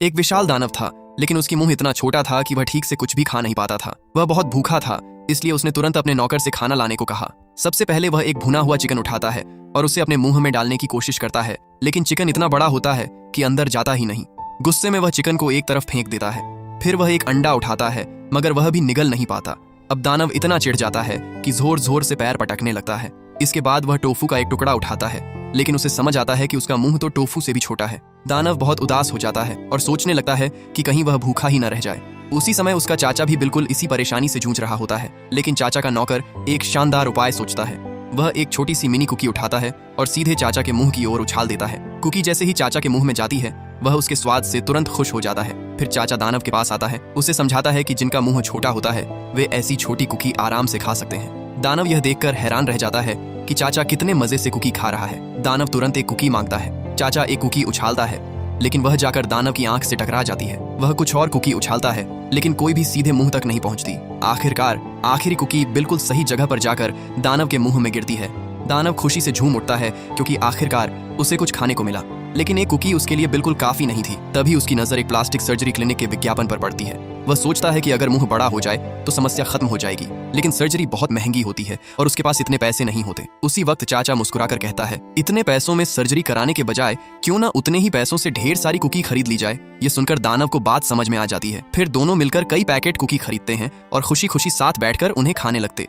एक विशाल दानव था, लेकिन उसकी मुंह इतना छोटा था कि वह ठीक से कुछ भी खा नहीं पाता था। वह बहुत भूखा था, इसलिए उसने तुरंत अपने नौकर से खाना लाने को कहा। सबसे पहले वह एक भुना हुआ चिकन उठाता है और उसे अपने मुंह में डालने की कोशिश करता है, लेकिन चिकन इतना बड़ा होता है कि अंदर जाता ही नहीं। गुस्से में वह चिकन को एक तरफ फेंक देता है। फिर वह एक अंडा उठाता है, मगर वह भी निगल नहीं पाता। अब दानव इतना चिढ़ जाता है कि जोर जोर से पैर पटकने लगता है। इसके बाद वह टोफू का एक टुकड़ा उठाता है, लेकिन उसे समझ आता है कि उसका मुंह तो टोफू से भी छोटा है। दानव बहुत उदास हो जाता है और सोचने लगता है कि कहीं वह भूखा ही न रह जाए। उसी समय उसका चाचा भी बिल्कुल इसी परेशानी से जूझ रहा होता है, लेकिन चाचा का नौकर एक शानदार उपाय सोचता है। वह एक छोटी सी मिनी कुकी उठाता है और सीधे चाचा के मुंह की ओर उछाल देता है। कुकी जैसे ही चाचा के मुंह में जाती है, वह उसके स्वाद से तुरंत खुश हो जाता है। फिर चाचा दानव के पास आता है, उसे समझाता है कि जिनका मुंह छोटा होता है वे ऐसी छोटी कुकी आराम से खा सकते हैं। दानव यह देखकर हैरान रह जाता है कि चाचा कितने मजे से कुकी खा रहा है। दानव तुरंत एक कुकी मांगता है। चाचा एक कुकी उछालता है, लेकिन वह जाकर दानव की आंख से टकरा जाती है। वह कुछ और कुकी उछालता है, लेकिन कोई भी सीधे मुंह तक नहीं पहुंचती। आखिरकार आखिरी कुकी बिल्कुल सही जगह पर जाकर दानव के मुंह में गिरती है। दानव खुशी से झूम उठता है क्योंकि आखिरकार उसे कुछ खाने को मिला, लेकिन एक कुकी उसके लिए बिल्कुल काफी नहीं थी। तभी उसकी नजर एक प्लास्टिक सर्जरी क्लिनिक के विज्ञापन पर पड़ती है। वह सोचता है कि अगर मुंह बड़ा हो जाए तो समस्या खत्म हो जाएगी, लेकिन सर्जरी बहुत महंगी होती है और उसके पास इतने पैसे नहीं होते। उसी वक्त चाचा मुस्कुराकर कहता है, इतने पैसों में सर्जरी कराने के बजाय क्यों ना उतने ही पैसों से ढेर सारी कुकी खरीद ली जाए। ये सुनकर दानव को बात समझ में आ जाती है। फिर दोनों मिलकर कई पैकेट कुकी खरीदते हैं और खुशी खुशी साथ बैठकर उन्हें खाने लगते।